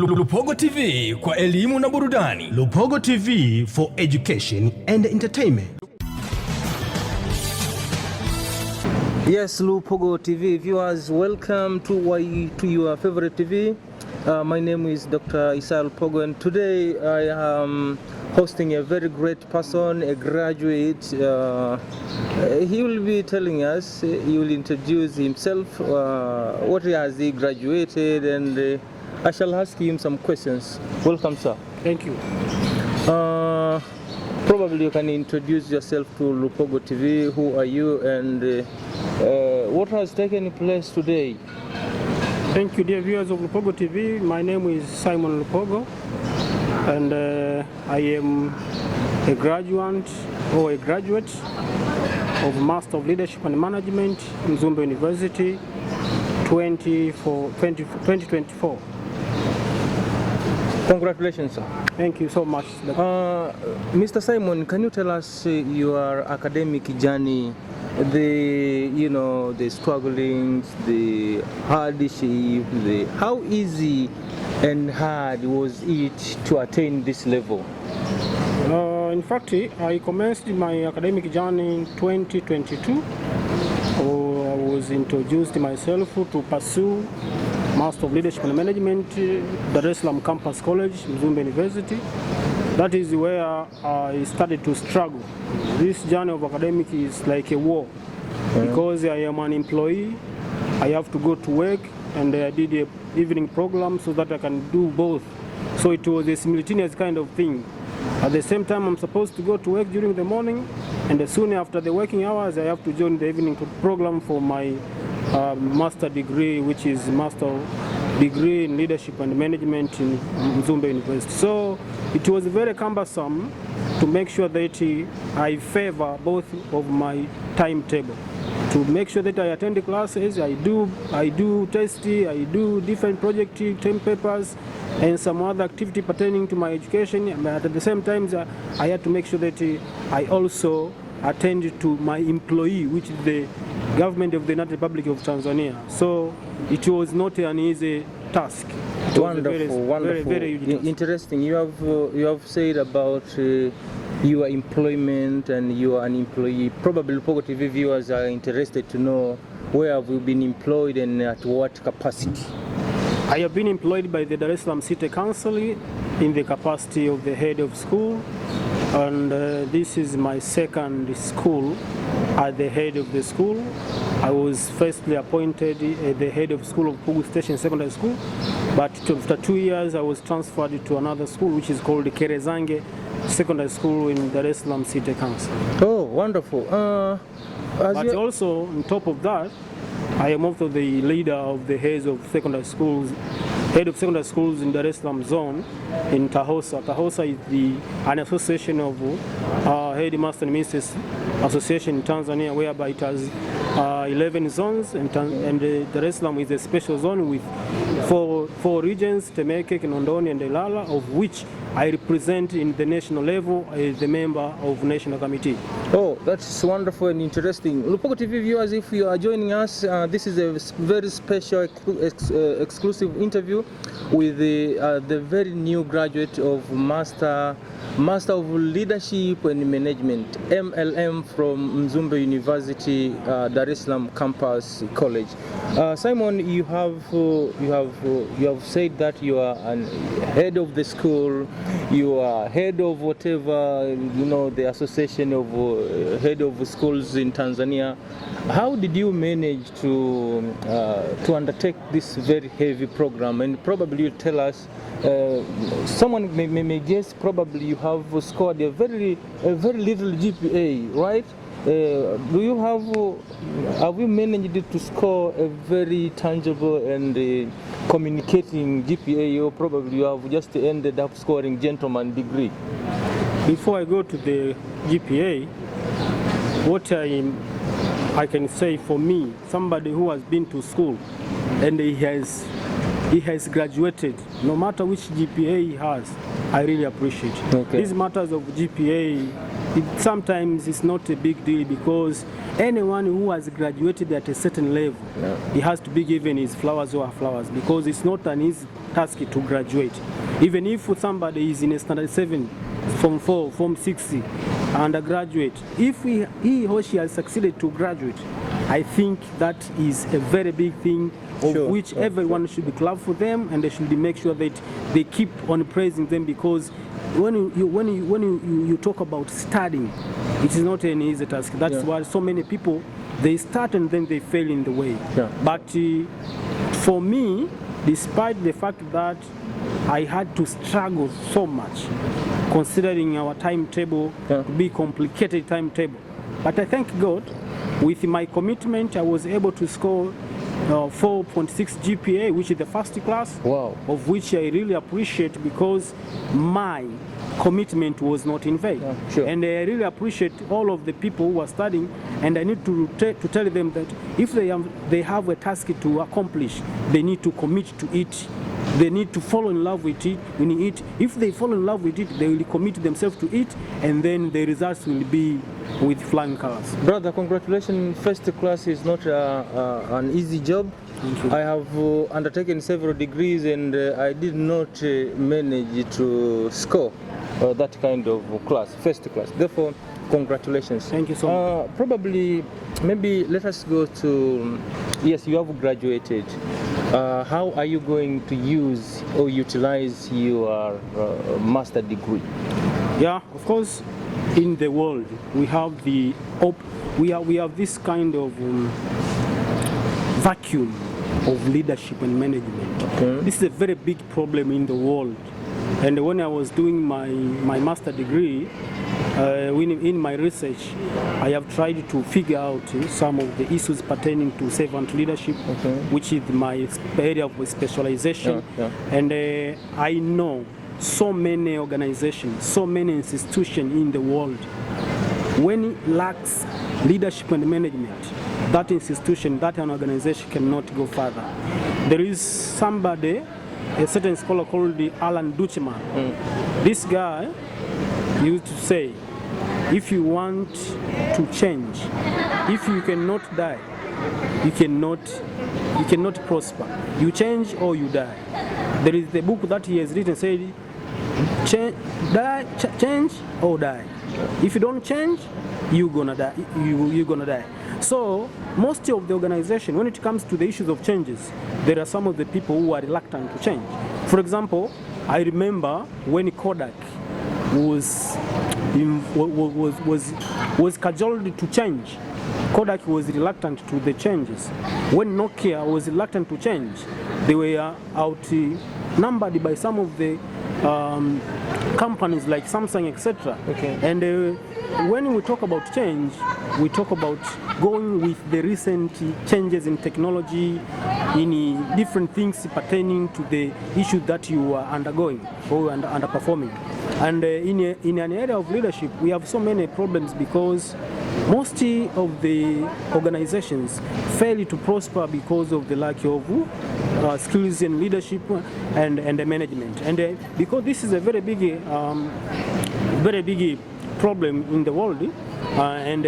Lupogo TV kwa elimu na burudani. Lupogo TV for education and entertainment. Yes, Lupogo TV viewers, welcome to your favorite TV. My name is Dr. Isaiah Lupogo, and today I am hosting a very great person, a graduate. He will be telling us, he will introduce himself, what has he graduated, and I shall ask him some questions. Welcome, sir. Thank you. Probably you can introduce yourself to Lupogo TV. Who are you, and what has taken place today? Thank you, dear viewers of Lupogo TV. My name is Simon Lupogo, and I am a graduate of Master of Leadership and Management in Mzumbe University 2024. Congratulations, sir. Thank you so much. Mr. Simon, can you tell us your academic journey, the strugglings, the hardship, how easy and hard was it to attain this level? In fact, I commenced my academic journey in 2022. I was introduced myself to pursue Master of Leadership and Management, Dar es Salaam Campus College, Mzumbe University. That is where I started to struggle. This journey of academic is like a war, because I am an employee. I have to go to work, and I did an evening program so that I can do both. So it was a simultaneous kind of thing. At the same time, I'm supposed to go to work during the morning, and soon after the working hours, I have to join the evening program for my master degree, which is Master Degree in Leadership and Management in Mzumbe University. So it was very cumbersome to make sure that I favor both of my timetable. To make sure that I attend the classes, I do tests, I do different project term papers, and some other activity pertaining to my education. But at the same time, I had to make sure that I also attend to my employee, which is the government of the United Republic of Tanzania. So it was not an easy task. Wonderful. Very interesting. You have said about your employment, and you are an employee. Probably Lupogo TV viewers are interested to know, where have you been employed and at what capacity? I have been employed by the Dar es Salaam City Council in the capacity of the head of school, and this is my second school at the head of the school. I was firstly appointed at the head of school of Lupogo Station Secondary School, but after 2 years I was transferred to another school, which is called Kerezange Secondary School in Dar es Salaam City Council. Oh, wonderful. But also, on top of that, I am also the leader of the head of secondary schools in Dar es Salaam zone in Tahosa. Tahosa is an association of headmaster and ministers association in Tanzania, whereby it has 11 zones, and Dar es Salaam is a special zone with four regions: Temeke, Kinondoni, and Ilala, of which I represent in the national level as the member of National Committee. Oh, that's wonderful and interesting. Lupogo TV viewers, if you are joining us, this is a very special exclusive interview with the very new graduate of Master of Leadership and Management, MLM, from Mzumbe University, Dar es Salaam Campus College. Simon, you have said that you are an head of the school. You are head of whatever, the association of head of schools in Tanzania. How did you manage to undertake this very heavy program? And probably you tell us, someone may guess, probably you have scored a very little GPA, right? Have you managed to score a very tangible and communicating GPA, or probably you have just ended up scoring gentleman degree? Before I go to the GPA, what I can say, for me, somebody who has been to school and he has graduated, no matter which GPA he has, I really appreciate it. Okay. These matters of GPA sometimes it's not a big deal, because anyone who has graduated at a certain level, he has to be given his flowers or her flowers, because it's not an easy task to graduate. Even if somebody is in a standard 7, Form 4, Form 6, undergraduate, if he or she has succeeded to graduate, I think that is a very big thing, of which everyone should be glad for them, and they should make sure that they keep on praising them, because when you talk about studying, it is not an easy task. That's why so many people, they start and then they fail in the way. But for me, despite the fact that I had to struggle so much, considering our timetable to be complicated timetable, but I thank God, with my commitment, I was able to score 4.6 GPA, which is the first class, of which I really appreciate, because my commitment was not in vain. And I really appreciate all of the people who are studying, and I need to tell them that if they have a task to accomplish, they need to commit to it. They need to fall in love with it. If they fall in love with it, they will commit themselves to it, and then the results will be with flying colors. Brother, congratulations. First class is not an easy job. I have undertaken several degrees, and I did not manage to score that kind of class, first class. Therefore, congratulations. Thank you so much. Probably, maybe let us go to, yes, you have graduated. How are you going to use or utilize your master degree? Yeah, of course, in the world we have we have this kind of vacuum of leadership and management. This is a very big problem in the world. And when I was doing my master degree, in my research, I have tried to figure out some of the issues pertaining to servant leadership, which is my area of specialization. And I know so many organizations, so many institutions in the world, when it lacks leadership and management, that institution, that an organization cannot go further. There is somebody, a certain scholar called Alan Ducheman. This guy used to say, if you want to change, if you cannot die, you cannot prosper. You change or you die. There is the book that he has written, said, change or die. If you don't change, you're gonna die. You're gonna die. So most of the organization, when it comes to the issues of changes, there are some of the people who are reluctant to change. For example, I remember when Kodak was cajoled to change. Kodak was reluctant to the changes. When Nokia was reluctant to change, they were outnumbered by some of the companies like Samsung, etc. And when we talk about change, we talk about going with the recent changes in technology, in different things pertaining to the issue that you are undergoing or underperforming. And in an area of leadership, we have so many problems, because most of the organizations fail to prosper because of the lack of skills in leadership and management. And because this is a very big problem in the world, and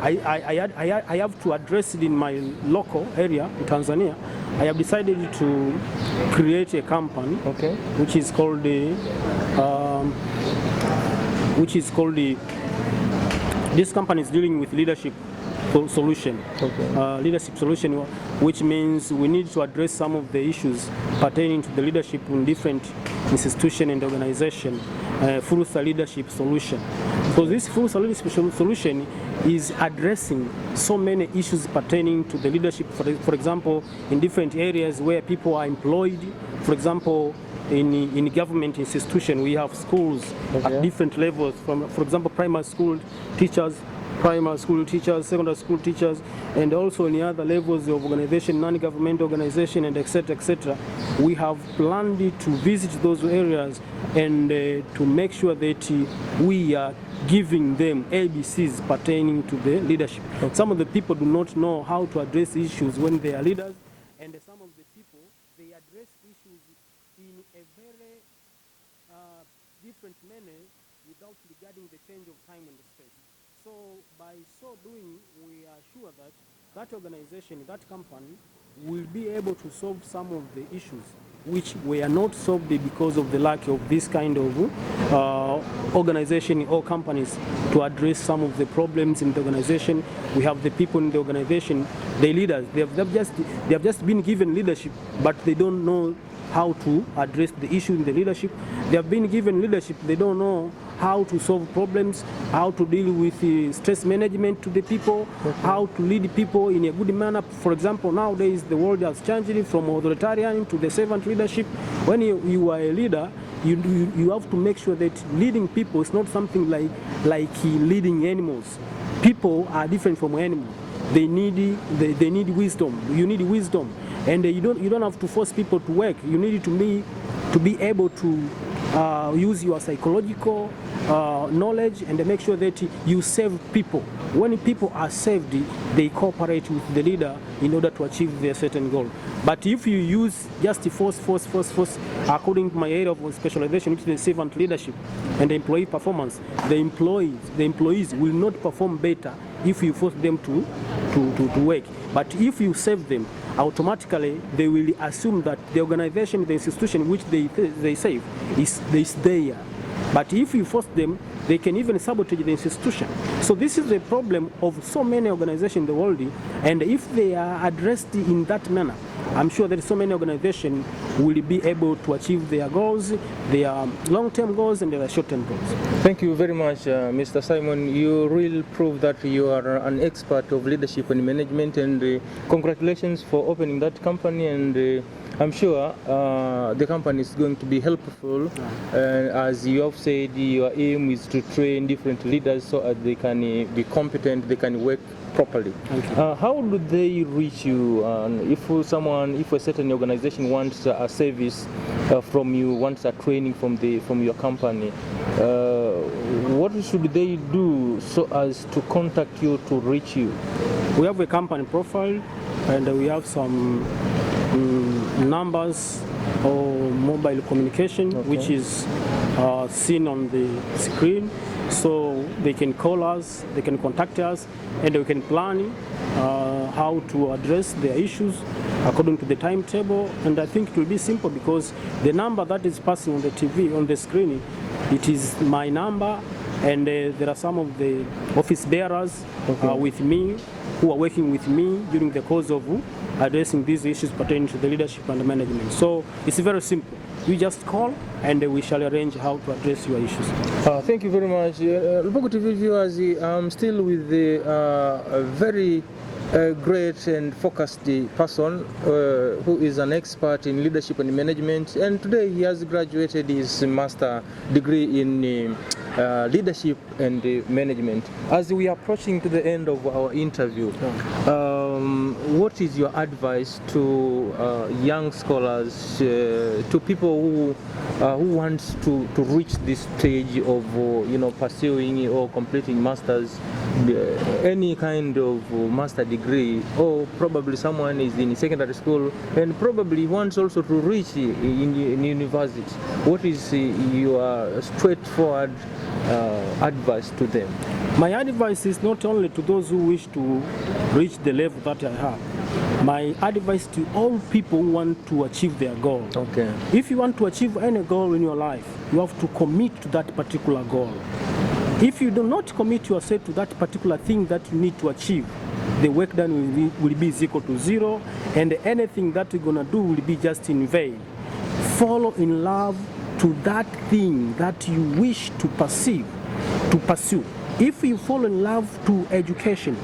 I have to address it in my local area in Tanzania. I have decided to create a company, which is called this company is dealing with leadership solution. Leadership solution, which means we need to address some of the issues pertaining to the leadership in different institutions and organizations. Full leadership solution. So this full leadership solution is addressing so many issues pertaining to the leadership. For example, in different areas where people are employed. For example, in government institution, we have schools at different levels. For example, primary school teachers, secondary school teachers, and also in the other levels of organization, non-government organization, and etc. We have planned to visit those areas and to make sure that we are giving them ABCs pertaining to the leadership. Some of the people do not know how to address issues when they are leaders, and some of the people, they address issues in a very different manner without regarding the change of time and space. So by so doing, we are sure that that organization, that company, will be able to solve some of the issues which were not solved because of the lack of this kind of organization or companies to address some of the problems in the organization. We have the people in the organization, the leaders, they have just been given leadership, but they don't know how to address the issue in the leadership. They have been given leadership, they don't know how to solve problems, how to deal with stress management to the people, how to lead people in a good manner. For example, nowadays the world has changed from authoritarian to the servant leadership. When you are a leader, you have to make sure that leading people is not something like leading animals. People are different from animals. They need wisdom. You need wisdom, and you don't have to force people to work. You need to be able to use your psychological knowledge and make sure that you save people. When people are saved, they cooperate with the leader in order to achieve their certain goal. But if you use just force, according to my area of specialization, which is the servant leadership and the employee performance, the employees will not perform better if you force them to work. But if you save them, automatically they will assume that the organization, the institution which they save is there. But if you force them, they can even sabotage the institution. So this is the problem of so many organizations in the world, and if they are addressed in that manner, I'm sure that so many organizations will be able to achieve their goals, their long-term goals and their short-term goals. Thank you very much, Mr. Simon. You really prove that you are an expert of leadership and management, and congratulations for opening that company, and I'm sure the company is going to be helpful. As you have said, your aim is to train different leaders so that they can be competent, they can work properly. How do they reach you? If a certain organization wants a service from you, wants a training from your company, what should they do so as to contact you, to reach you? We have a company profile, and we have some numbers or mobile communication, which is seen on the screen. So they can call us, they can contact us, and we can plan how to address their issues according to the timetable. And I think it will be simple because the number that is passing on the TV, on the screen, it is my number, and there are some of the office bearers with me who are working with me during the course of addressing these issues pertaining to the leadership and the management. So it's very simple. You just call and we shall arrange how to address your issues. Thank you very much. Lupogo TV viewers, I'm still with the very great and focused person who is an expert in leadership and management, and today he has graduated his master degree in leadership and management. As we are approaching to the end of our interview, what is your advice to young scholars, to people who want to reach this stage of pursuing or completing masters, any kind of master degree, or probably someone is in secondary school and probably wants also to reach in university? What is your straightforward advice to them? My advice is not only to those who wish to reach the level that I have. My advice to all people who want to achieve their goal. Okay. If you want to achieve any goal in your life, you have to commit to that particular goal. If you do not commit yourself to that particular thing that you need to achieve, the work done will be equal to zero, and anything that you're going to do will be just in vain. Follow in love to that thing that you wish to pursue. If you fall in love to education,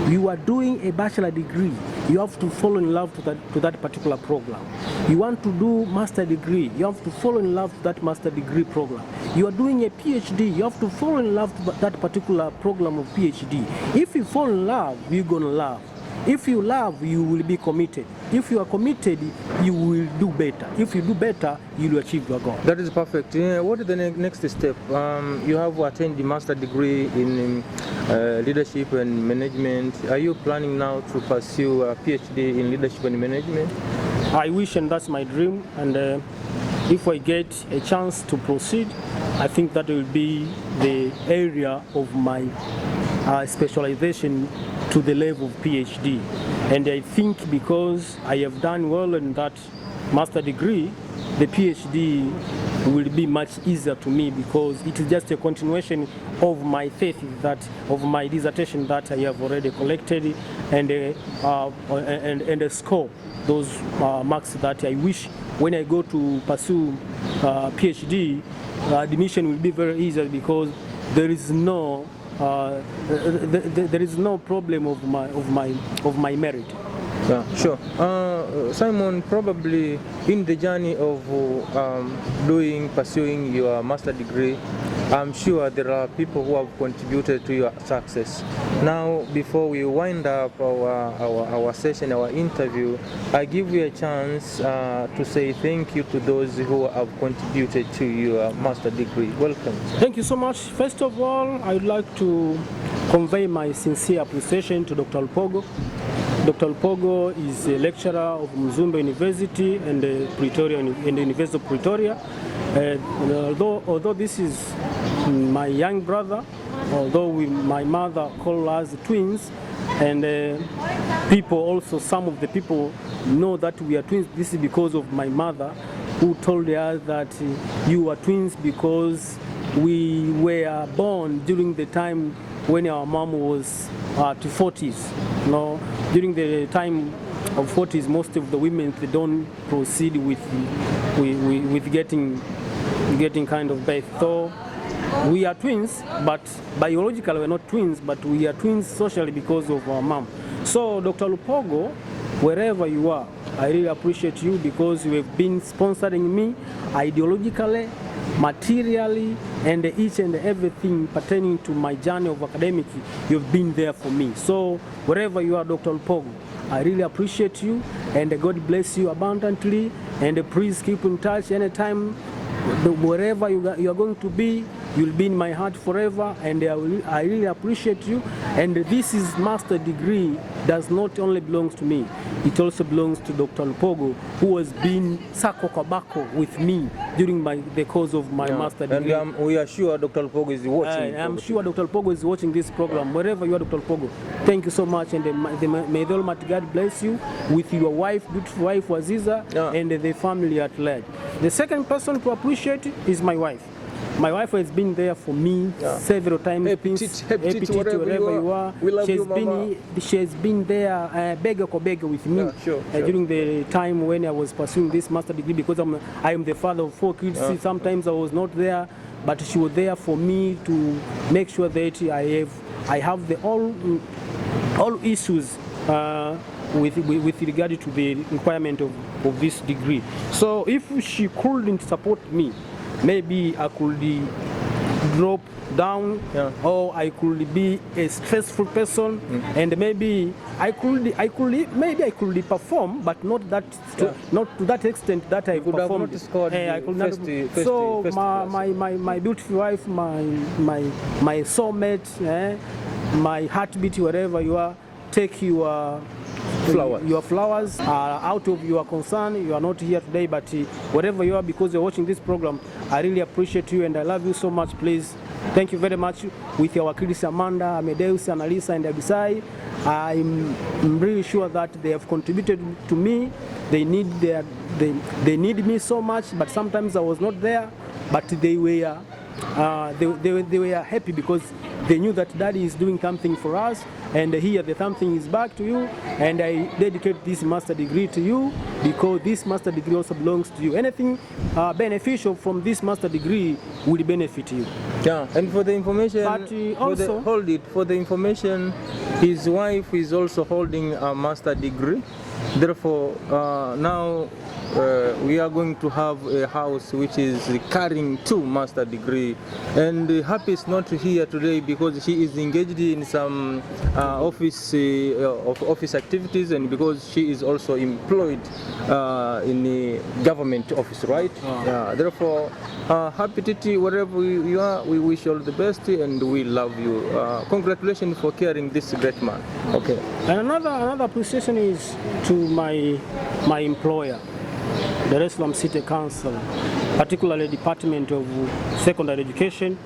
you are doing a bachelor degree, you have to fall in love to that particular program. You want to do master degree, you have to fall in love to that master degree program. You are doing a PhD, you have to fall in love to that particular program of PhD. If you fall in love, you're going to love. If you love, you will be committed. If you are committed, you will do better. If you do better, you will achieve your goal. That is perfect. What is the next step? You have attained the master degree in leadership and management. Are you planning now to pursue a PhD in leadership and management? I wish, and that's my dream. And if I get a chance to proceed, I think that will be the area of my specialization to the level of PhD. And I think because I have done well in that master degree, the PhD will be much easier to me because it is just a continuation of my thesis, that of my dissertation that I have already collected, and score those marks that I wish when I go to pursue PhD, admission will be very easy because there is no there is no problem of my merit. Yeah, sure. Simon, probably in the journey of pursuing your master degree, I'm sure there are people who have contributed to your success. Now, before we wind up our session, our interview, I give you a chance to say thank you to those who have contributed to your master degree. Welcome. Thank you so much. First of all, I would like to convey my sincere appreciation to Dr. Lupogo. Dr. Lupogo is a lecturer of Mzumbe University and the University of Pretoria. Although this is my young brother, although my mother called us twins, and some of the people know that we are twins. This is because of my mother, who told us that you are twins because we were born during the time when our mom was to 40s. No, during the time of 40s, most of the women, they don't proceed with getting kind of birth. So we are twins, but biologically we're not twins, but we are twins socially because of our mom. So Dr. Lupogo, wherever you are, I really appreciate you because you have been sponsoring me ideologically, materially, and each and everything pertaining to my journey of academic. You've been there for me. So wherever you are, Dr. Lupogo, I really appreciate you, and God bless you abundantly, and please keep in touch anytime. Wherever you are going to be, you'll be in my heart forever, and I really appreciate you. And this is master degree does not only belongs to me, it also belongs to Dr. Lupogo, who has been sako kabako with me during the course of my master degree. And we are sure Dr. Lupogo is watching. I'm sure Dr. Lupogo is watching this program. Wherever you are, Dr. Lupogo, thank you so much, and may the Almighty God bless you with your wife, beautiful wife Waziza, and the family at large. The second person to appreciate is my wife. My wife has been there for me several times. Wherever you are. She has been there bega kwa bega with me during the time when I was pursuing this master degree, because I am the father of 4 kids. Sometimes I was not there, but she was there for me to make sure that I have the all issues with regard to the requirement of this degree. So if she couldn't support me, maybe I could drop down, or I could be a stressful person, and maybe I could perform, but not to that extent that I performed. I could not. So my beautiful wife, my soulmate, my heartbeat, wherever you are, take your flowers out of your concern. You are not here today, but wherever you are, because you're watching this program, I really appreciate you and I love you so much. Please, thank you very much. With our kids Amanda, Amedeus, Annalisa, and Abisai, I'm really sure that they have contributed to me. They need me so much, but sometimes I was not there, but they were happy because they knew that Daddy is doing something for us, and here the something is back to you, and I dedicate this master degree to you because this master degree also belongs to you. Anything beneficial from this master degree will benefit you. Yeah, and for the information, for the information, his wife is also holding a master degree. Therefore, now we are going to have a house which is carrying 2 master degree, and Happy is not here today because she is engaged in some office activities, and because she is also employed in the government office, right? Therefore, Happy Titi, wherever you are, we wish you all the best and we love you. Congratulations for carrying this great man. Okay. And another appreciation is to my employer. Dar es Salaam City Council, particularly Department of Secondary Education,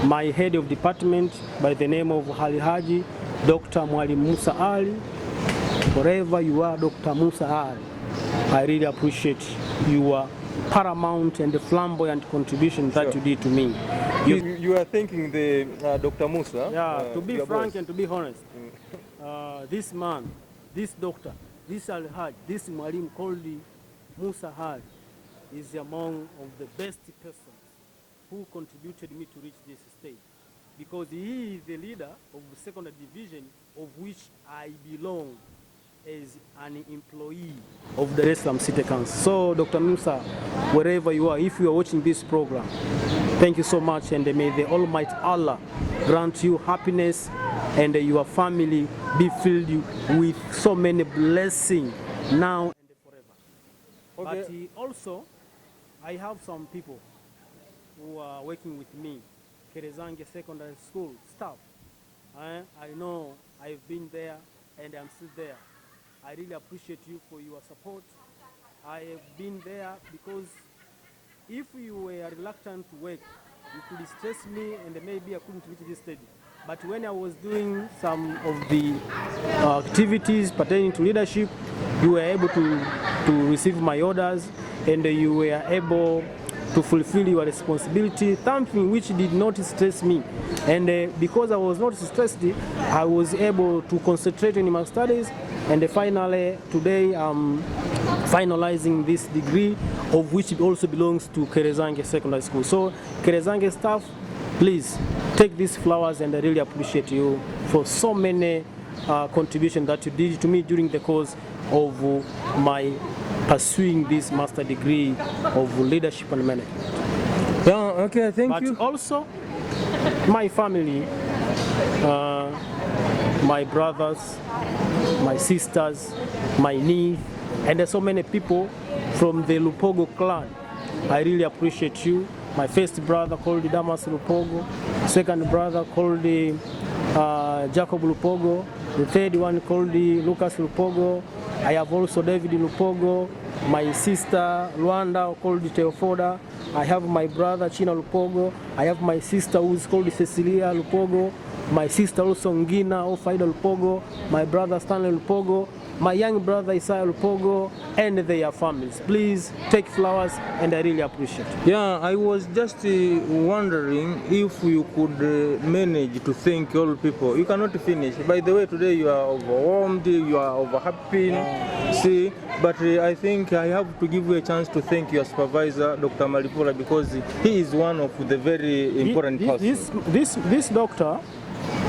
my head of department by the name of Haji Dr. Mwalimu Musa Ali. Wherever you are, Dr. Musa Ali, I really appreciate your paramount and flamboyant contribution that you did to me. You are thanking the Dr. Musa? Yeah, to be frank and to be honest, this man, this doctor, this Al-Haj, this Mwalimu called Musa Ali is among of the best persons who contributed me to reach this stage, because he is the leader of the secondary division of which I belong as an employee of the Dar es Salaam City Council. So Dr. Musa, wherever you are, if you are watching this program, thank you so much, and may the Almighty Allah grant you happiness and your family be filled with so many blessings now and forever. Okay. But also, I have some people who are working with me, Kerezange Secondary School staff. I know I've been there and I'm still there. I really appreciate you for your support. I have been there because if you were reluctant to work, you could stress me and maybe I couldn't reach this stage. But when I was doing some of the activities pertaining to leadership, you were able to receive my orders and you were able to fulfill your responsibility, something which did not stress me. And because I was not stressed, I was able to concentrate on my studies. And finally, today I'm finalizing this degree, of which also belongs to Kerezange Secondary School. So, Kerezange staff, please take these flowers, and I really appreciate you for so many contributions that you did to me during the course of my pursuing this master degree of leadership and management. Yeah, okay, thank you. But also, my family, my brothers, my sisters, my niece, and there's so many people from the Lupogo clan. I really appreciate you. My first brother called Damas Lupogo, second brother called Jacob Lupogo, the third one called Lucas Lupogo. I have also David Lupogo, my sister Luanda called Teofoda. I have my brother China Lupogo. I have my sister who is called Cecilia Lupogo. My sister also Ngina or Faida Lupogo. My brother Stanley Lupogo. My young brother Isaiah Lupogo, and their families. Please take flowers, and I really appreciate it. Yeah, I was just wondering if you could manage to thank all people. You cannot finish. By the way, today you are overwhelmed, you are over happy. See, but I think I have to give you a chance to thank your supervisor, Dr. Malipula, because he is one of the very important persons. This doctor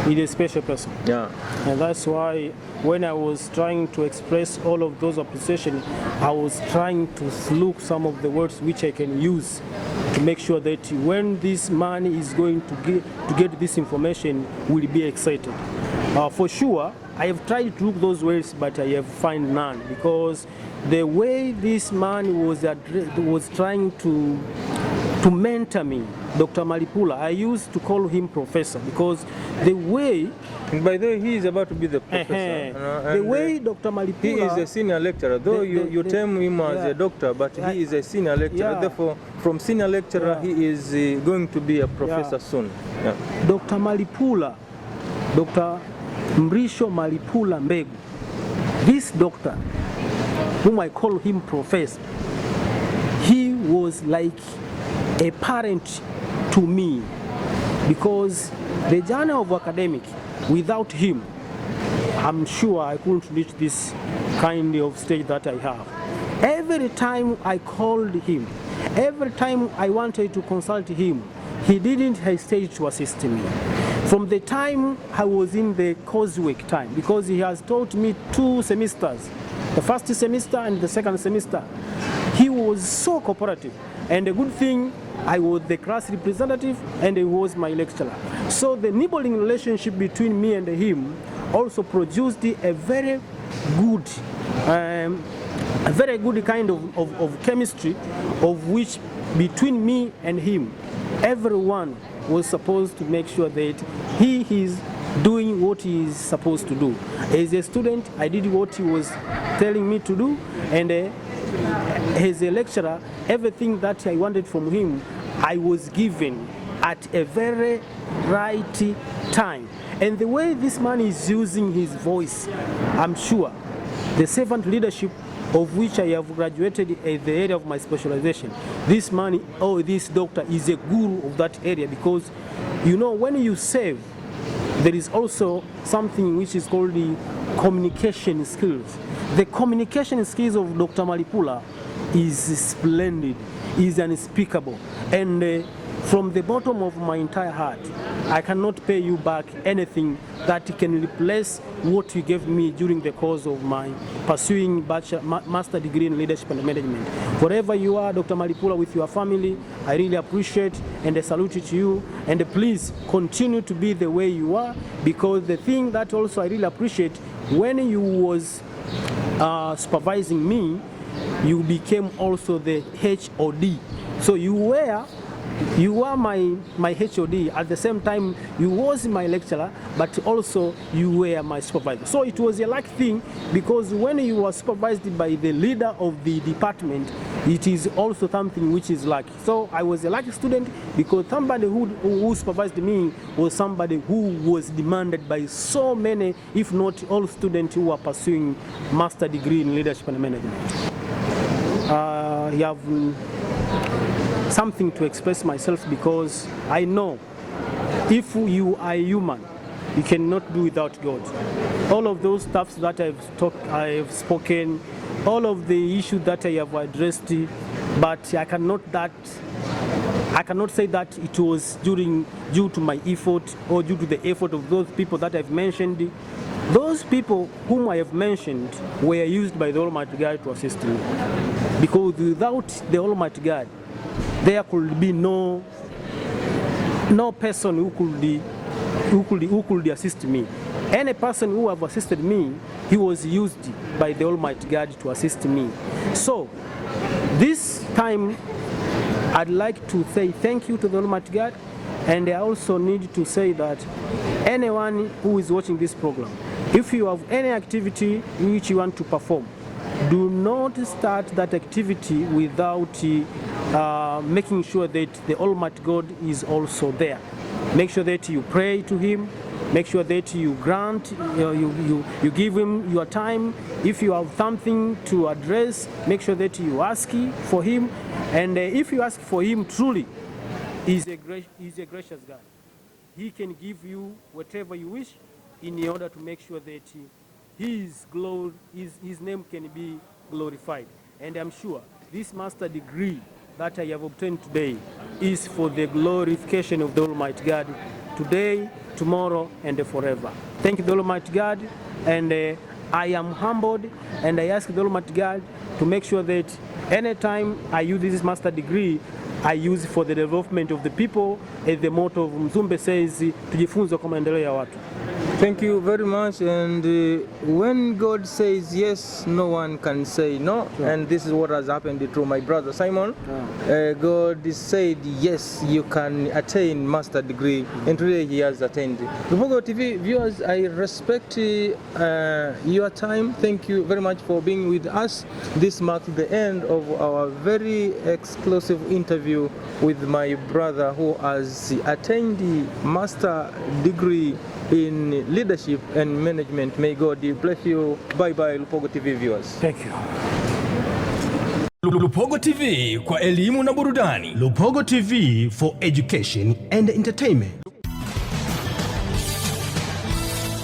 is a special person. Yeah. And that's why when I was trying to express all of those appreciations, I was trying to look some of the words which I can use to make sure that when this man is going to get this information, will be excited. For sure, I have tried to look those words, but I have found none, because the way this man was trying to mentor me, Dr. Malipula, I used to call him professor, because the way... And by the way, he is about to be the professor. The way Dr. Malipula... He is a senior lecturer, though you term him as a doctor, but he is a senior lecturer. Yeah. Therefore, from senior lecturer, he is going to be a professor soon. Yeah. Dr. Malipula, Dr. Mrisho Malipula Mbegu, this doctor, whom I call him professor, he was like a parent to me, because the journey of academic, without him, I'm sure I couldn't reach this kind of stage that I have. Every time I called him, every time I wanted to consult him, he didn't hesitate to assist me. From the time I was in the coursework time, because he has taught me 2 semesters, the first semester and the second semester, he was so cooperative. And the good thing, I was the class representative and he was my lecturer. So the nibbling relationship between me and him also produced a very good kind of chemistry, of which between me and him, everyone was supposed to make sure that he is doing what he is supposed to do. As a student, I did what he was telling me to do, and as a lecturer, everything that I wanted from him, I was given at a very right time. And the way this man is using his voice, I'm sure the servant leadership of which I have graduated at the area of my specialization, this man or this doctor is a guru of that area, because you know, when you serve, there is also something which is called the communication skills. The communication skills of Dr. Malipula is splendid, is unspeakable, and from the bottom of my entire heart, I cannot pay you back anything that can replace what you gave me during the course of my pursuing master degree in leadership and management. Wherever you are, Dr. Malipula, with your family, I really appreciate and I salute it to you. And please continue to be the way you are, because the thing that also I really appreciate, when you was supervising me, you became also the HOD. So you are my HOD. At the same time, you was my lecturer, but also you were my supervisor. So it was a lucky thing, because when you were supervised by the leader of the department, it is also something which is lucky. So I was a lucky student, because somebody who supervised me was somebody who was demanded by so many, if not all, students who are pursuing master degree in leadership and management. You have something to express myself, because I know if you are human, you cannot do without God. All of those stuffs that I have spoken, all of the issues that I have addressed, but I cannot say that it was due to my effort or due to the effort of those people that I've mentioned. Those people whom I have mentioned were used by the Almighty God to assist me, because without the Almighty God, there could be no person who could assist me. Any person who have assisted me, he was used by the Almighty God to assist me. So this time, I'd like to say thank you to the Almighty God, and I also need to say that anyone who is watching this program, if you have any activity which you want to perform, do not start that activity without making sure that the Almighty God is also there. Make sure that you pray to Him. Make sure that you grant, you give Him your time. If you have something to address, make sure that you ask for Him. And if you ask for Him truly, He's a gracious God. He can give you whatever you wish in order to make sure that His name can be glorified. And I'm sure this master degree that I have obtained today is for the glorification of the Almighty God, today, tomorrow, and forever. Thank you, the Almighty God, and I am humbled, and I ask the Almighty God to make sure that anytime I use this master degree, I use for the development of the people, as the motto of Mzumbe says, tujifunze kwa maendeleo ya watu. Thank you very much. And when God says yes, no one can say no. Sure. And this is what has happened to my brother Simon. Yeah. God said yes, you can attain master degree, and today he has attained. Lupogo TV viewers, I respect your time. Thank you very much for being with us. This marks the end of our very exclusive interview with my brother who has attained the master degree in leadership and management. May God bless you. Bye bye, Lupogo TV viewers. Thank you. Lupogo TV kwa elimu na burudani. Lupogo TV for education and entertainment.